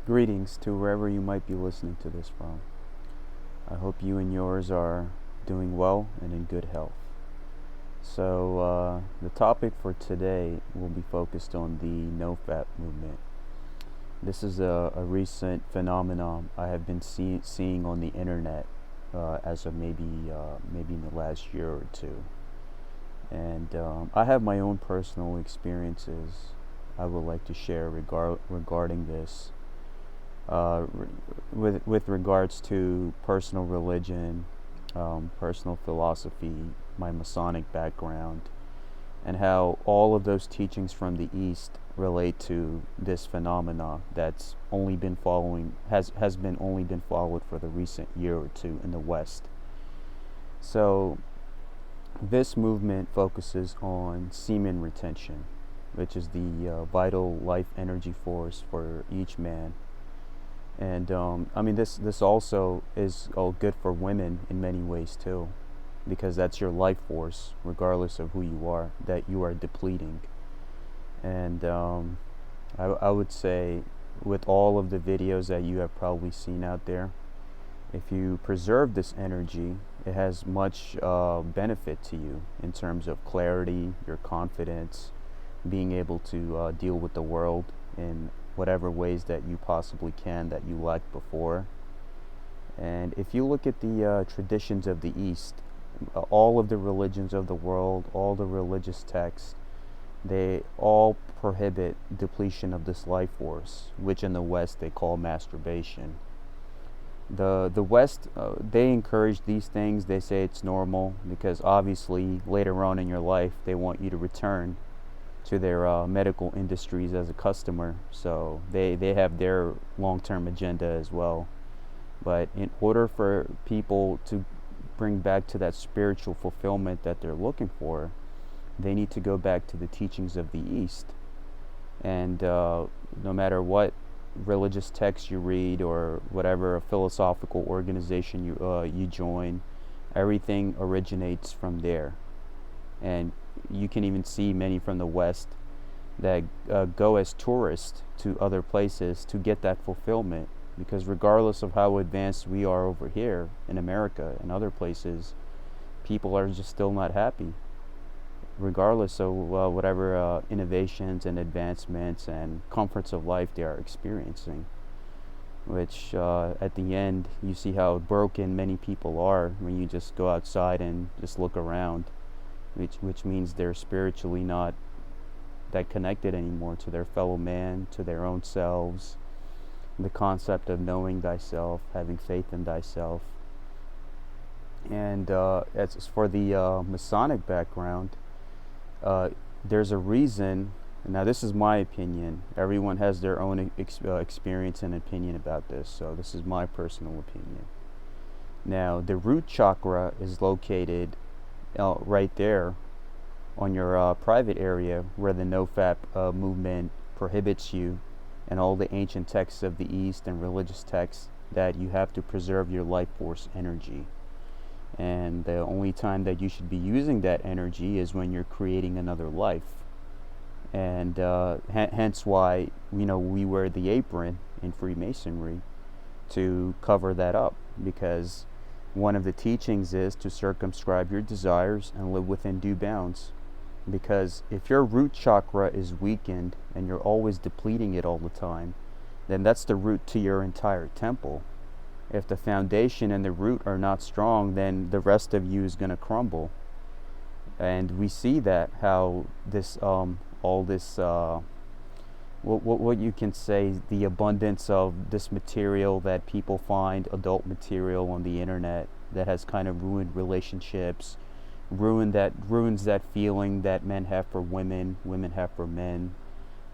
Greetings to wherever you might be listening to this from. I hope you and yours are doing well and in good health. So, the topic for today will be focused on the NoFap movement. This is a recent phenomenon I have been seeing on the internet as of maybe in the last year or two. And I have my own personal experiences I would like to share regarding this. With regards to personal religion, personal philosophy, my Masonic background, and how all of those teachings from the East relate to this phenomena that's only been only been followed for the recent year or two in the West. So this movement focuses on semen retention, which is the vital life energy force for each man. And this also is good for women in many ways too, because that's your life force, regardless of who you are, that you are depleting. And I would say, with all of the videos that you have probably seen out there, if you preserve this energy, it has much benefit to you in terms of clarity, your confidence, being able to deal with the world in whatever ways that you possibly can that you lacked before. And if you look at the traditions of the East, all of the religions of the world, all the religious texts, they all prohibit depletion of this life force, which in the West they call masturbation. The West, they encourage these things. They say it's normal because obviously later on in your life they want you to return to their medical industries as a customer, so they have their long-term agenda as well. But in order for people to bring back to that spiritual fulfillment that they're looking for, they need to go back to the teachings of the East. And no matter what religious text you read or whatever philosophical organization you join, everything originates from there. And you can even see many from the West that go as tourists to other places to get that fulfillment, because regardless of how advanced we are over here in America and other places, people are just still not happy, regardless of whatever innovations and advancements and comforts of life they are experiencing, which at the end you see how broken many people are when you just go outside and just look around, which means they're spiritually not that connected anymore to their fellow man, to their own selves, the concept of knowing thyself, having faith in thyself. And as for the Masonic background, there's a reason. Now this is my opinion, everyone has their own experience and opinion about this, so this is my personal opinion. Now the root chakra is located right there on your private area, where the NoFap movement prohibits you, and all the ancient texts of the East and religious texts, that you have to preserve your life force energy. And the only time that you should be using that energy is when you're creating another life. And hence why we wear the apron in Freemasonry to cover that up, because one of the teachings is to circumscribe your desires and live within due bounds. Because if your root chakra is weakened and you're always depleting it all the time, then that's the root to your entire temple. If the foundation and the root are not strong, then the rest of you is going to crumble. And we see that how this all this what you can say, the abundance of this material that people find, adult material on the internet, that has kind of ruined relationships, ruins that feeling that men have for women, women have for men,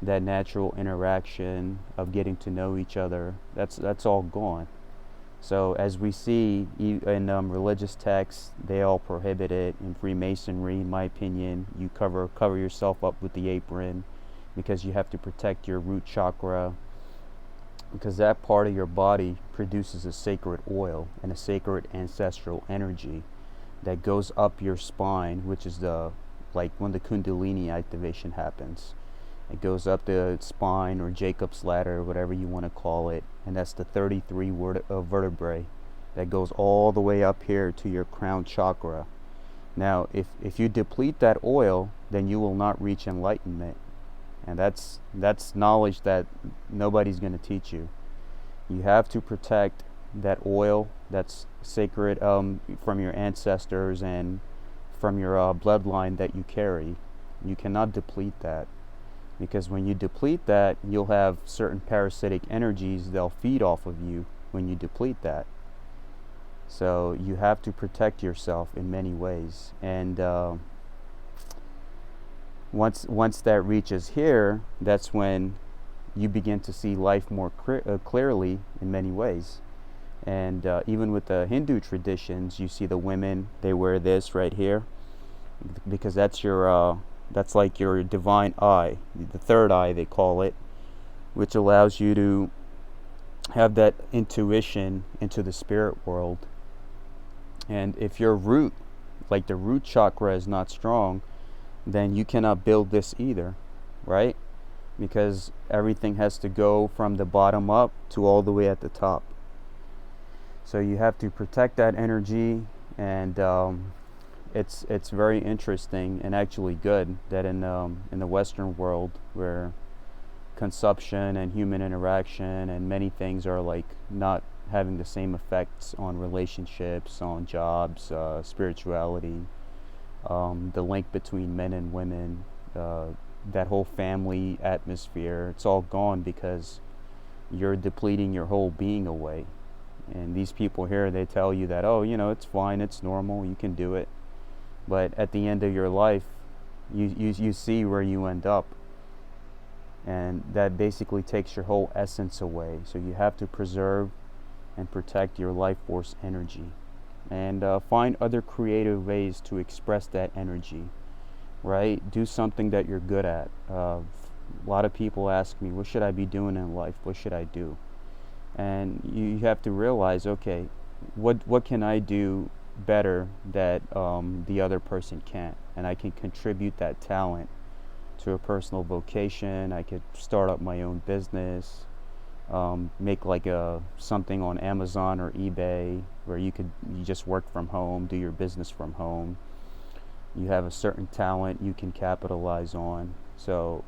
that natural interaction of getting to know each other, that's all gone. So as we see in religious texts, they all prohibit it. In Freemasonry, in my opinion, you cover yourself up with the apron, because you have to protect your root chakra, because that part of your body produces a sacred oil and a sacred ancestral energy that goes up your spine, which is like when the Kundalini activation happens. It goes up the spine, or Jacob's ladder, whatever you want to call it, and that's the 33 vertebrae that goes all the way up here to your crown chakra. Now, if you deplete that oil, then you will not reach enlightenment, and that's knowledge that nobody's going to teach you. You have to protect that oil that's sacred, from your ancestors and from your bloodline that you carry. You cannot deplete that, because when you deplete that, you'll have certain parasitic energies. They'll feed off of you when you deplete that. So you have to protect yourself in many ways. And once that reaches here, that's when you begin to see life more clearly in many ways. And even with the Hindu traditions, you see the women, they wear this right here, because that's your that's like your divine eye, the third eye they call it, which allows you to have that intuition into the spirit world. And if your root, like the root chakra, is not strong, then you cannot build this either, right? Because everything has to go from the bottom up to all the way at the top. So you have to protect that energy, and it's very interesting and actually good that in the Western world, where consumption and human interaction and many things are like not having the same effects on relationships, on jobs, spirituality, the link between men and women, that whole family atmosphere, it's all gone because you're depleting your whole being away. And these people here, they tell you that, oh, it's fine, it's normal, you can do it. But at the end of your life, you see where you end up. And that basically takes your whole essence away. So you have to preserve and protect your life force energy. And find other creative ways to express that energy, right? Do something that you're good at. A lot of people ask me, what should I be doing in life? What should I do? And you have to realize, okay, what can I do better that the other person can't? And I can contribute that talent to a personal vocation. I could start up my own business, make like something on Amazon or eBay where you just work from home, do your business from home. You have a certain talent you can capitalize on. So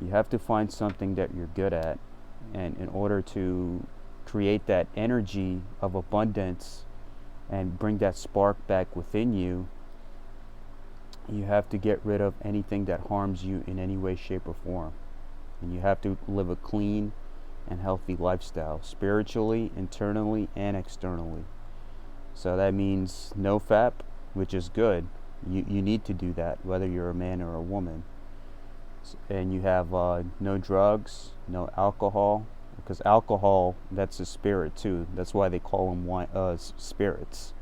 you have to find something that you're good at, and in order to create that energy of abundance and bring that spark back within you, you have to get rid of anything that harms you in any way, shape, or form. And you have to live a clean and healthy lifestyle, spiritually, internally, and externally. So that means NoFap, which is good. You need to do that, whether you're a man or a woman. And you have no drugs, no alcohol, because alcohol, that's a spirit too. That's why they call them spirits.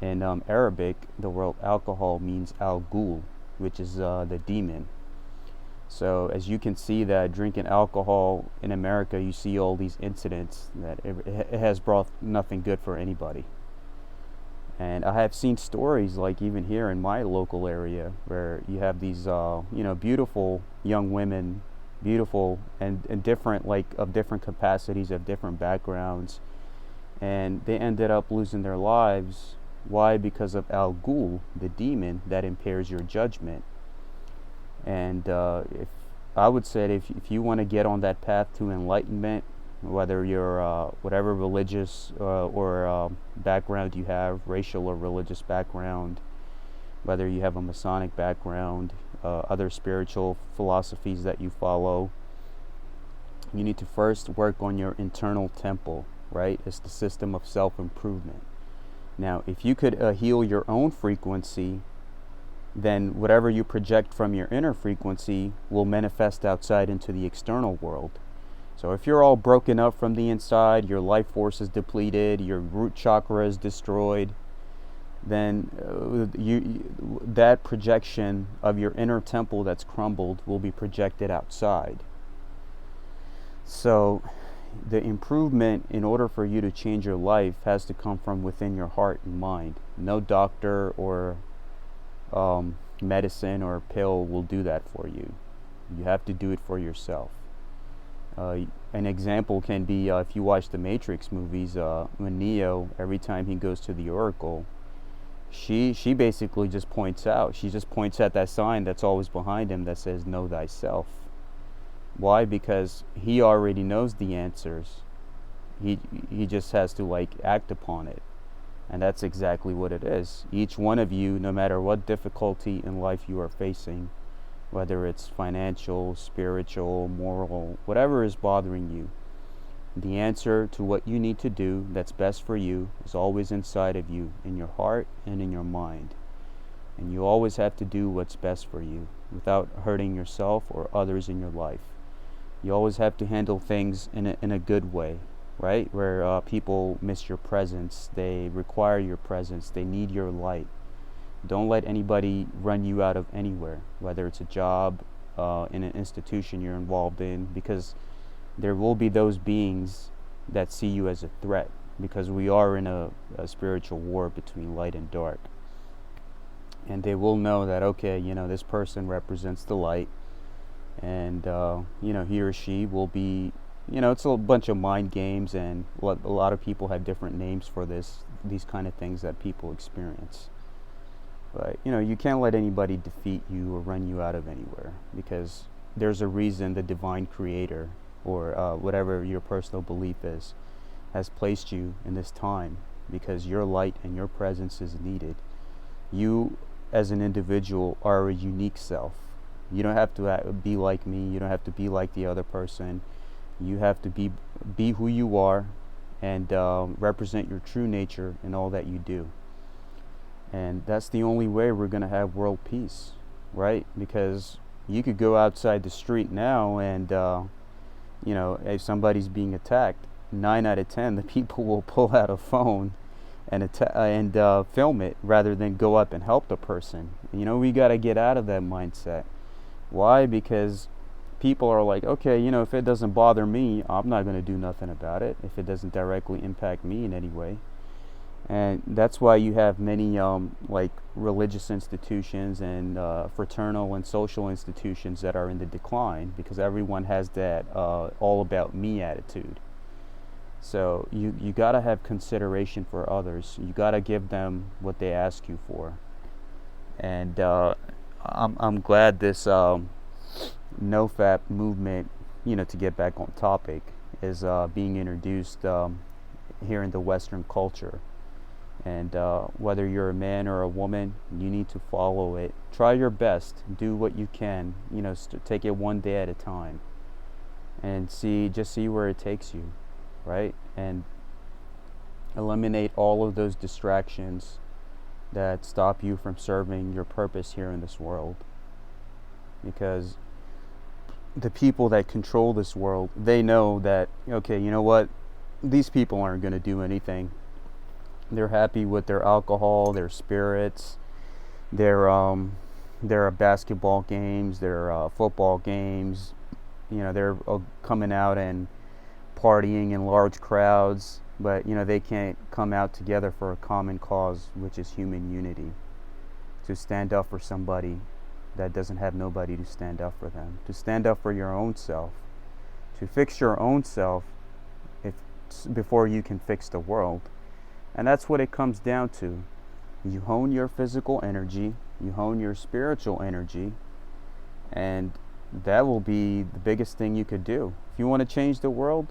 In Arabic, the word alcohol means al-ghul, which is the demon. So as you can see that drinking alcohol in America, you see all these incidents that it has brought nothing good for anybody. And I have seen stories like even here in my local area where you have these beautiful young women, beautiful and different, like of different capacities, of different backgrounds, and they ended up losing their lives. Why? Because of al-ghul, the demon that impairs your judgment. And if I would say that if you want to get on that path to enlightenment, whether you're whatever religious or background you have, racial or religious background, whether you have a Masonic background, other spiritual philosophies that you follow, you need to first work on your internal temple, right? It's the system of self-improvement. Now, if you could heal your own frequency, then whatever you project from your inner frequency will manifest outside into the external world. So if you're all broken up from the inside, your life force is depleted, your root chakra is destroyed, then that projection of your inner temple that's crumbled will be projected outside. So the improvement, in order for you to change your life, has to come from within your heart and mind. No doctor or medicine or pill will do that for you. You have to do it for yourself. An example can be if you watch the Matrix movies, when Neo, every time he goes to the Oracle, she basically just points out, she just points at that sign that's always behind him that says, know thyself. Why? Because he already knows the answers. He just has to like act upon it. And that's exactly what it is. Each one of you, no matter what difficulty in life you are facing, whether it's financial, spiritual, moral, whatever is bothering you, the answer to what you need to do that's best for you is always inside of you, in your heart and in your mind. And you always have to do what's best for you without hurting yourself or others in your life. You always have to handle things in a good way, right? Where people miss your presence, they require your presence, they need your light. Don't let anybody run you out of anywhere, whether it's a job, in an institution you're involved in, because there will be those beings that see you as a threat, because we are in a spiritual war between light and dark. And they will know that, okay, this person represents the light, and he or she will be, it's a bunch of mind games, and a lot of people have different names for these kind of things that people experience. But you can't let anybody defeat you or run you out of anywhere, because there's a reason the divine creator, or whatever your personal belief is, has placed you in this time, because your light and your presence is needed. You as an individual are a unique self. You don't have to be like me, you don't have to be like the other person. You have to be who you are, and represent your true nature in all that you do. And that's the only way we're going to have world peace, right? Because you could go outside the street now and, if somebody's being attacked, 9 out of 10, the people will pull out a phone and film it rather than go up and help the person. We got to get out of that mindset. Why? Because people are like, okay, if it doesn't bother me, I'm not going to do nothing about it if it doesn't directly impact me in any way. And that's why you have many like religious institutions and fraternal and social institutions that are in the decline, because everyone has that all about me attitude. So you got to have consideration for others. You got to give them what they ask you for. And I'm glad this NoFap movement, to get back on topic, is being introduced here in the Western culture. And whether you're a man or a woman, you need to follow it. Try your best. Do what you can. Take it one day at a time, and see where it takes you, right? And eliminate all of those distractions that stop you from serving your purpose here in this world. Because the people that control this world, they know that, okay, you know what? These people aren't going to do anything. They're happy with their alcohol, their spirits, their basketball games, their football games. They're coming out and partying in large crowds, but they can't come out together for a common cause, which is human unity. To stand up for somebody that doesn't have nobody to stand up for them. To stand up for your own self. To fix your own self before you can fix the world. And that's what it comes down to. You hone your physical energy, you hone your spiritual energy, and that will be the biggest thing you could do. If you want to change the world,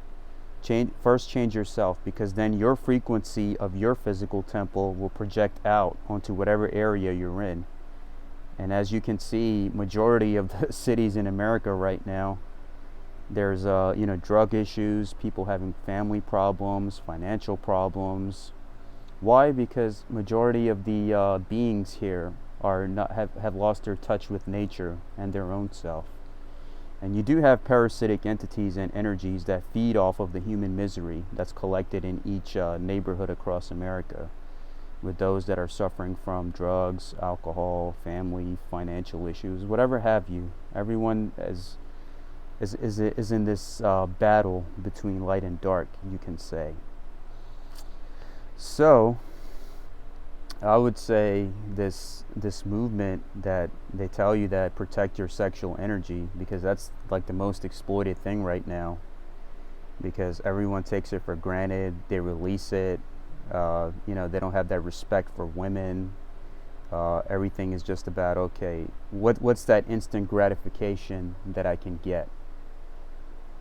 first change yourself, because then your frequency of your physical temple will project out onto whatever area you're in. And as you can see, majority of the cities in America right now, there's drug issues, people having family problems, financial problems. Why? Because majority of the beings here have lost their touch with nature and their own self. And you do have parasitic entities and energies that feed off of the human misery that's collected in each neighborhood across America, with those that are suffering from drugs, alcohol, family, financial issues, whatever have you. Everyone is in this battle between light and dark, you can say. So I would say this movement that they tell you that protect your sexual energy, because that's like the most exploited thing right now, because everyone takes it for granted. They release it. They don't have that respect for women. Everything is just about, okay, what's that instant gratification that I can get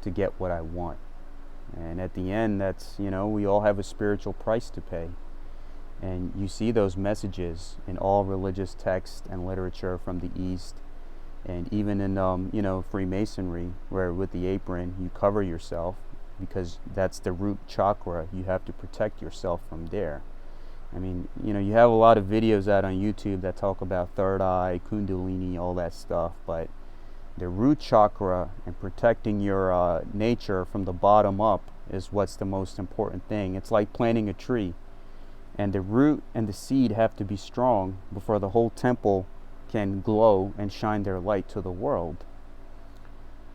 to get what I want. And at the end, that's, we all have a spiritual price to pay. And you see those messages in all religious texts and literature from the East, and even in Freemasonry, where with the apron you cover yourself, because that's the root chakra. You have to protect yourself from there. I mean, you have a lot of videos out on YouTube that talk about third eye, kundalini, all that stuff, but the root chakra and protecting your nature from the bottom up is what's the most important thing. It's like planting a tree, and the root and the seed have to be strong before the whole temple can glow and shine their light to the world.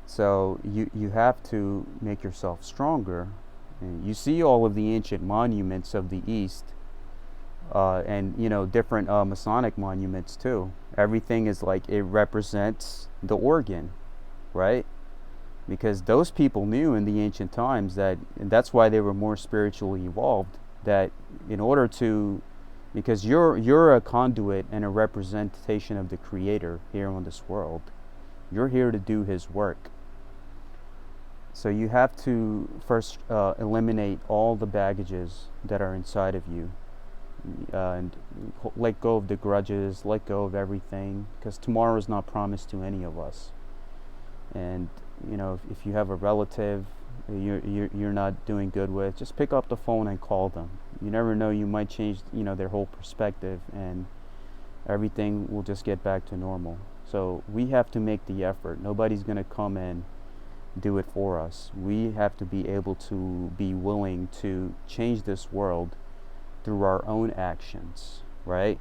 So you have to make yourself stronger. And you see all of the ancient monuments of the East, and different Masonic monuments too. Everything is like, it represents the organ, right? Because those people knew in the ancient times that, and that's why they were more spiritually evolved, that in order to, because you're a conduit and a representation of the Creator here on this world. You're here to do His work. So you have to first eliminate all the baggages that are inside of you, and let go of the grudges, let go of everything, because tomorrow is not promised to any of us. And if you have a relative you're not doing good with, just pick up the phone and call them. You never know, you might change their whole perspective, and everything will just get back to normal. So we have to make the effort. Nobody's going to come and do it for us. We have to be able to be willing to change this world through our own actions, right?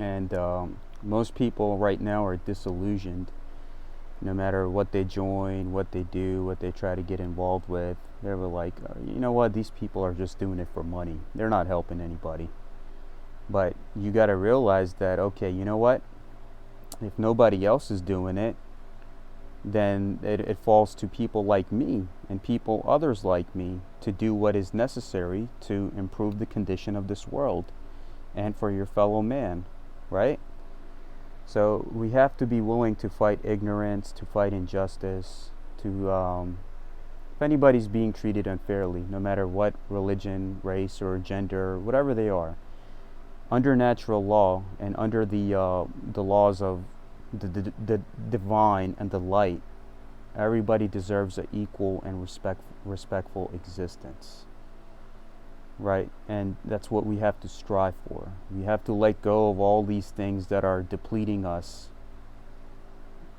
And most people right now are disillusioned. No matter what they join, what they do, what they try to get involved with, they were like, you know what, these people are just doing it for money. They're not helping anybody. But you got to realize that, okay, you know what? If nobody else is doing it, then it falls to people like me and others like me to do what is necessary to improve the condition of this world and for your fellow man, right? So we have to be willing to fight ignorance, to fight injustice, to if anybody's being treated unfairly, no matter what religion, race, or gender, whatever they are, under natural law and under the laws of the divine and the light, everybody deserves an equal and respectful existence, right? And that's what we have to strive for. We have to let go of all these things that are depleting us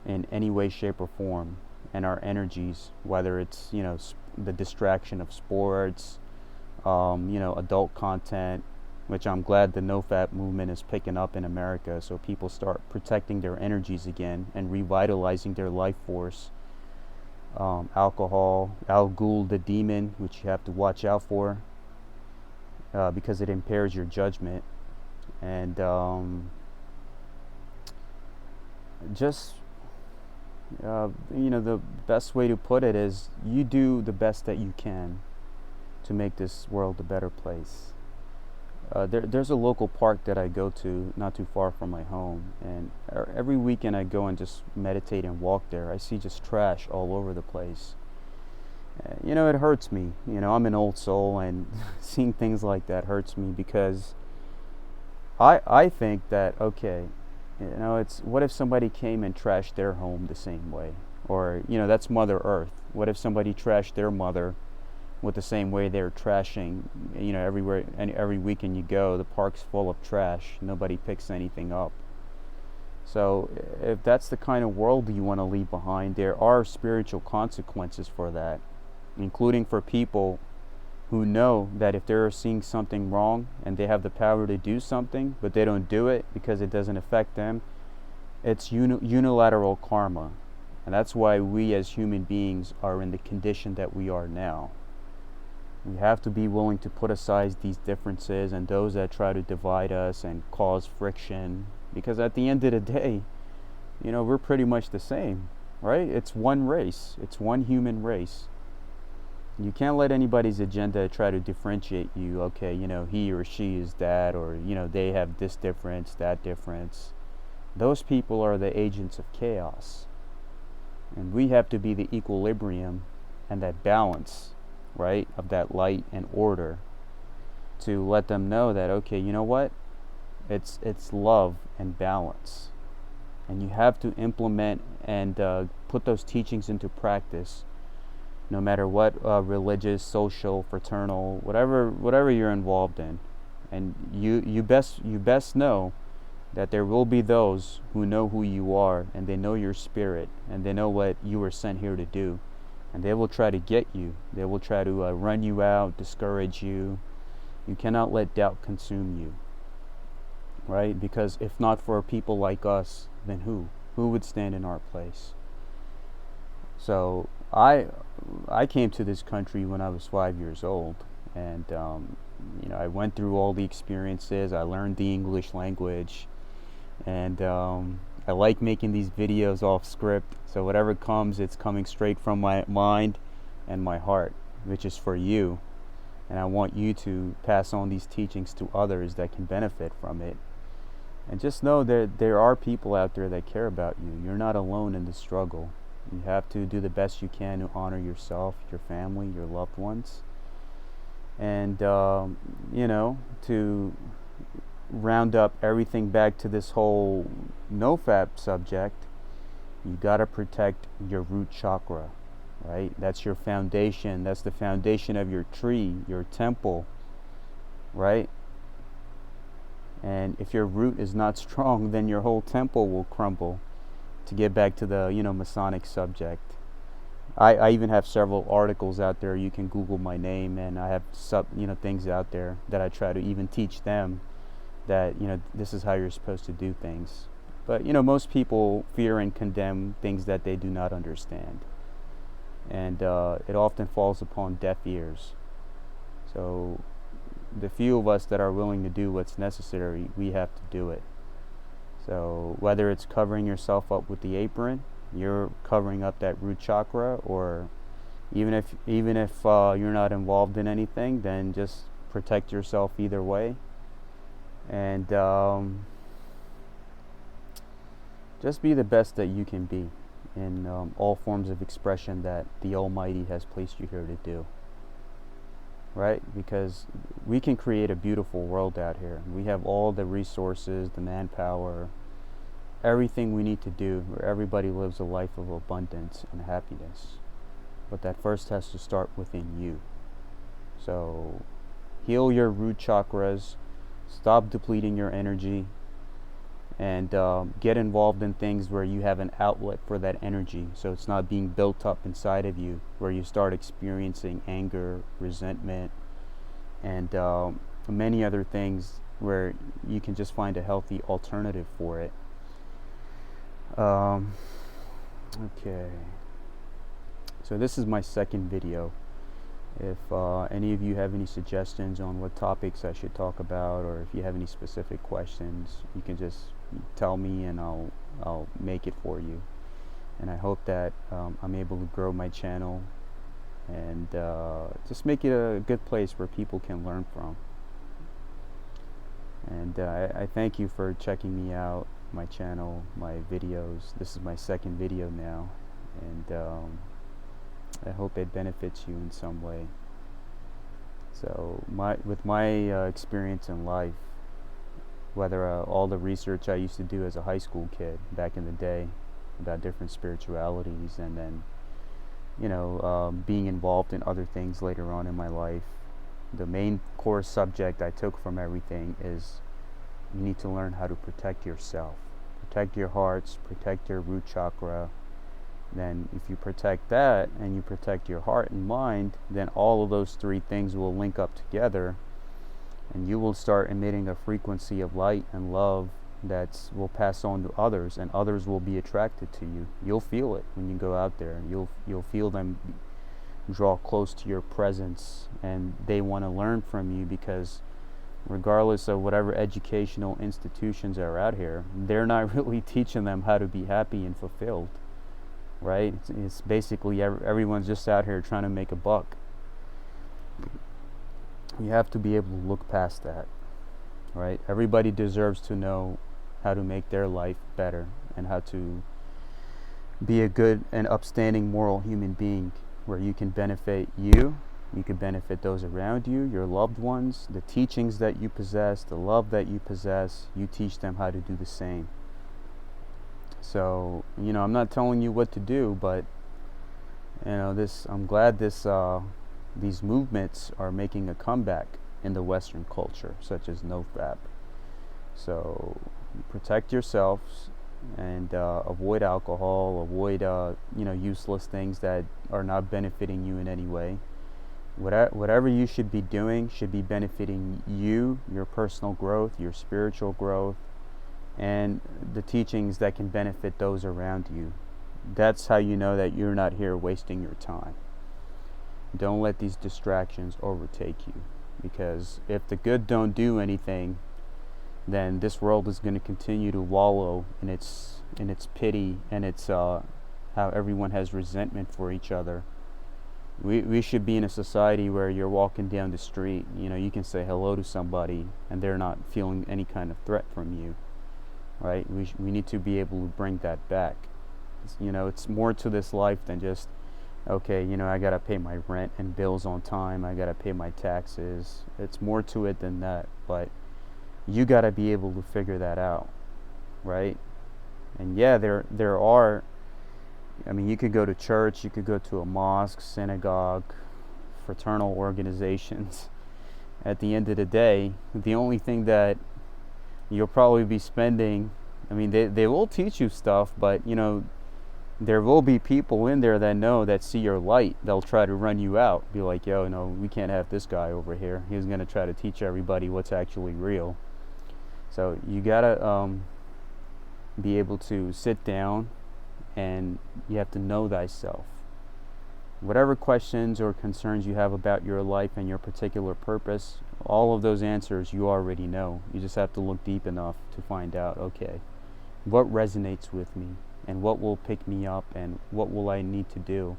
in any way, shape, or form, and our energies, whether it's the distraction of sports, adult content, which I'm glad the NoFap movement is picking up in America, so people start protecting their energies again and revitalizing their life force. Alcohol, Al Ghul, the demon, which you have to watch out for, because it impairs your judgment. And the best way to put it is, you do the best that you can to make this world a better place. There's a local park that I go to not too far from my home, and every weekend I go and just meditate and walk there. I see just trash all over the place. It hurts me. I'm an old soul, and seeing things like that hurts me, because I think that, okay, it's, what if somebody came and trashed their home the same way? Or, that's Mother Earth. What if somebody trashed their mother with the same way they're trashing, everywhere, and every weekend you go, the park's full of trash. Nobody picks anything up. So if that's the kind of world you want to leave behind, there are spiritual consequences for that, including for people who know that if they're seeing something wrong and they have the power to do something, but they don't do it because it doesn't affect them, it's unilateral karma. And that's why we as human beings are in the condition that we are now. We have to be willing to put aside these differences and those that try to divide us and cause friction, because at the end of the day, we're pretty much the same, right? It's one race. It's one human race. You can't let anybody's agenda try to differentiate you. Okay, he or she is that, or they have this difference, that difference. Those people are the agents of chaos, and we have to be the equilibrium and that balance, right, of that light and order, to let them know that, okay, you know what, it's love and balance, and you have to implement and put those teachings into practice, no matter what religious, social, fraternal, whatever you're involved in. And you best know that there will be those who know who you are, and they know your spirit, and they know what you were sent here to do, and they will try to get you. They will try to run you out, discourage you. You cannot let doubt consume you, right? Because if not for people like us, then who would stand in our place? So I came to this country when I was 5 years old, and I went through all the experiences. I learned the English language, and I like making these videos off script. So whatever comes, it's coming straight from my mind and my heart, which is for you. And I want you to pass on these teachings to others that can benefit from it. And just know that there are people out there that care about you. You're not alone in the struggle. You have to do the best you can to honor yourself, your family, your loved ones. And, to round up everything back to this whole NoFap subject, you got to protect your root chakra, right? That's your foundation. That's the foundation of your tree, your temple, right? And if your root is not strong, then your whole temple will crumble. To get back to the Masonic subject, I even have several articles out there. You can Google my name, and I have things out there that I try to even teach them that this is how you're supposed to do things. But most people fear and condemn things that they do not understand, and it often falls upon deaf ears. So the few of us that are willing to do what's necessary, we have to do it. So whether it's covering yourself up with the apron, you're covering up that root chakra, or even if you're not involved in anything, then just protect yourself either way. And just be the best that you can be in all forms of expression that the Almighty has placed you here to do. Right? Because we can create a beautiful world out here. We have all the resources, the manpower, everything we need to do where everybody lives a life of abundance and happiness. But that first has to start within you. So heal your root chakras, stop depleting your energy, and get involved in things where you have an outlet for that energy, so it's not being built up inside of you, where you start experiencing anger, resentment, and many other things where you can just find a healthy alternative for it. Okay, so this is my second video. If any of you have any suggestions on what topics I should talk about, or if you have any specific questions, you can just tell me, and I'll make it for you. And I hope that I'm able to grow my channel and just make it a good place where people can learn from. And I thank you for checking me out, my channel, my videos. This is my second video now, and I hope it benefits you in some way. So with my experience in life, whether all the research I used to do as a high school kid back in the day about different spiritualities, and then being involved in other things later on in my life, the main core subject I took from everything is you need to learn how to protect yourself, protect your hearts, protect your root chakra. Then if you protect that and you protect your heart and mind, then all of those three things will link up together, and you will start emitting a frequency of light and love that will pass on to others, and others will be attracted to you. You'll feel it when you go out there. You'll feel them draw close to your presence, and they want to learn from you, because regardless of whatever educational institutions are out here, they're not really teaching them how to be happy and fulfilled, right? It's basically everyone's just out here trying to make a buck. You have to be able to look past that, right? Everybody deserves to know how to make their life better and how to be a good and upstanding moral human being, where you can benefit you can benefit those around you, your loved ones, the teachings that you possess, the love that you possess. You teach them how to do the same. So, I'm not telling you what to do, but I'm glad these movements are making a comeback in the Western culture, such as NoFap. So protect yourselves and avoid alcohol, avoid useless things that are not benefiting you in any way. Whatever you should be doing should be benefiting you, your personal growth, your spiritual growth, and the teachings that can benefit those around you. That's how you know that you're not here wasting your time. Don't let these distractions overtake you, because if the good don't do anything, then this world is going to continue to wallow in its pity and its how everyone has resentment for each other. We should be in a society where you're walking down the street, you can say hello to somebody and they're not feeling any kind of threat from you, right? We need to be able to bring that back. It's more to this life than just, okay, I gotta pay my rent and bills on time, I gotta pay my taxes. It's more to it than that, but you gotta be able to figure that out, right? And yeah, there are, you could go to church, you could go to a mosque, synagogue, fraternal organizations. At the end of the day, the only thing that you'll probably be spending, they will teach you stuff, but there will be people in there that see your light. They'll try to run you out, be like, yo, no, we can't have this guy over here. He's going to try to teach everybody what's actually real. So you gotta be able to sit down, and you have to know thyself. Whatever questions or concerns you have about your life and your particular purpose, all of those answers you already know. You just have to look deep enough to find out, okay, what resonates with me, and what will pick me up, and what will I need to do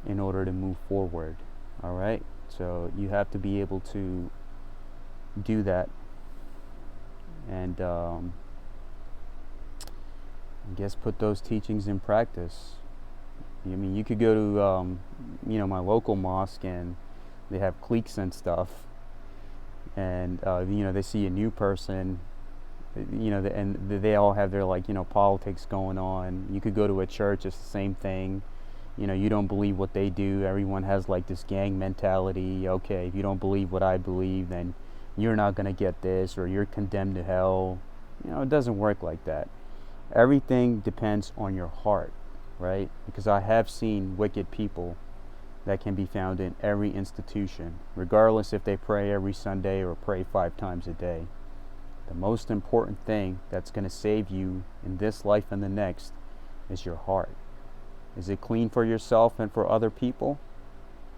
in order to move forward. All right? So you have to be able to do that. And I guess put those teachings in practice. You could go to my local mosque, and they have cliques and stuff, and they see a new person, and they all have their politics going on. You could go to a church, it's the same thing. You don't believe what they do, everyone has this gang mentality. Okay, if you don't believe what I believe, then you're not going to get this, or you're condemned to hell. It doesn't work like that. Everything depends on your heart, right? Because I have seen wicked people that can be found in every institution, regardless if they pray every Sunday or pray 5 times a day. The most important thing that's going to save you in this life and the next is your heart. Is it clean for yourself and for other people?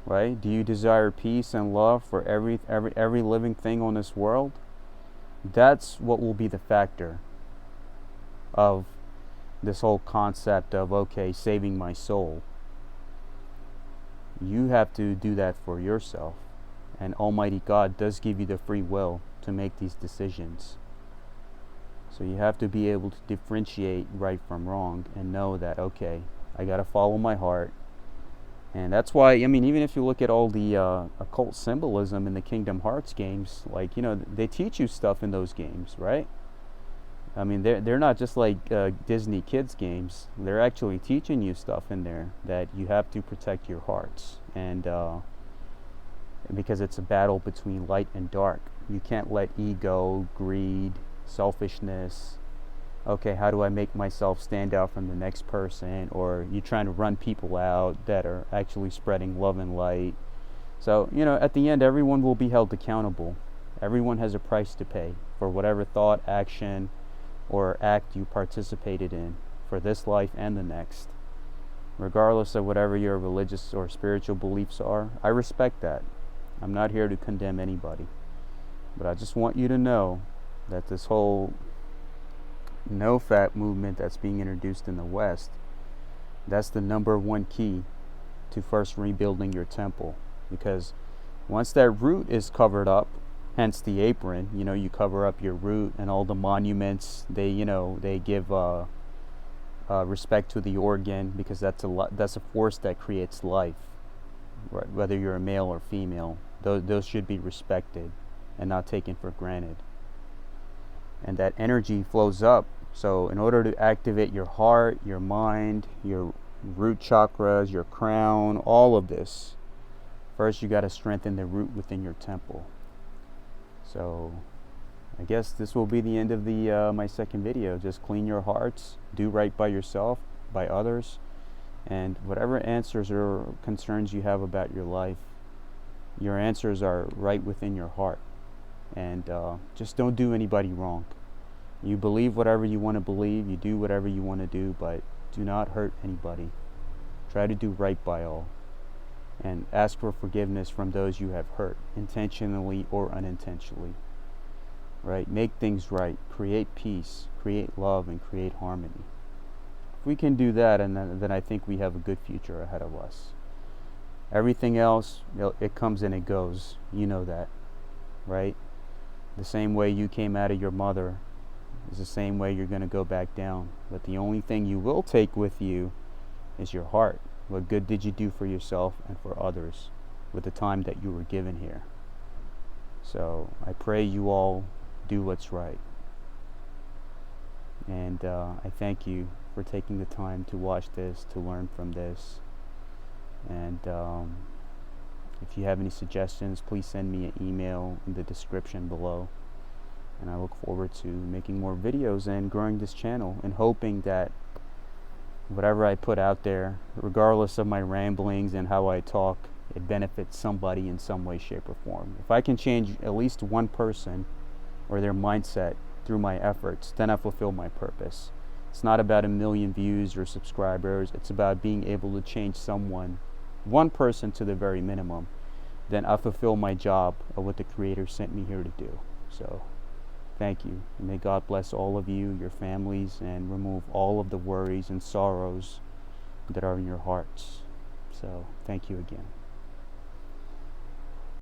Right? Do you desire peace and love for every living thing on this world? That's what will be the factor of this whole concept of, okay, saving my soul. You have to do that for yourself, and Almighty God does give you the free will to make these decisions. So you have to be able to differentiate right from wrong and know that, okay, I got to follow my heart. And that's why, even if you look at all the occult symbolism in the Kingdom Hearts games, they teach you stuff in those games, right? They're not just like Disney kids games. They're actually teaching you stuff in there that you have to protect your hearts. And because it's a battle between light and dark. You can't let ego, greed, selfishness, okay, how do I make myself stand out from the next person, or you trying to run people out that are actually spreading love and light. So, at the end, everyone will be held accountable. Everyone has a price to pay for whatever thought, action, or act you participated in for this life and the next. regardless of whatever your religious or spiritual beliefs are. I respect that. I'm not here to condemn anybody. But I just want you to know that this whole NoFap movement that's being introduced in the West, that's the #1 key to first rebuilding your temple. Because once that root is covered up, hence the apron, you cover up your root, and all the monuments, they give respect to the organ, because that's a force that creates life, right? Whether you're a male or female, those should be respected and not taken for granted. And that energy flows up. So in order to activate your heart, your mind, your root chakras, your crown, all of this, first you got to strengthen the root within your temple. So I guess this will be the end of my second video. Just clean your hearts, do right by yourself, by others, and whatever answers or concerns you have about your life, your answers are right within your heart. And just don't do anybody wrong. You believe whatever you want to believe, you do whatever you want to do, but do not hurt anybody. Try to do right by all. And ask for forgiveness from those you have hurt, intentionally or unintentionally. Right? Make things right. Create peace, create love, and create harmony. If we can do that, and then I think we have a good future ahead of us. Everything else, it comes and it goes. You know that, right? The same way you came out of your mother is the same way you're going to go back down. But the only thing you will take with you is your heart. What good did you do for yourself and for others with the time that you were given here? So I pray you all do what's right. And I thank you for taking the time to watch this, to learn from this. And if you have any suggestions, please send me an email in the description below. And I look forward to making more videos and growing this channel, and hoping that whatever I put out there, regardless of my ramblings and how I talk, it benefits somebody in some way, shape, or form. If I can change at least one person or their mindset through my efforts, then I fulfill my purpose. It's not about 1 million views or subscribers. It's about being able to change someone, one person, to the very minimum. Then I fulfill my job of what the Creator sent me here to do. So thank you. And may God bless all of you, your families, and remove all of the worries and sorrows that are in your hearts. So thank you again.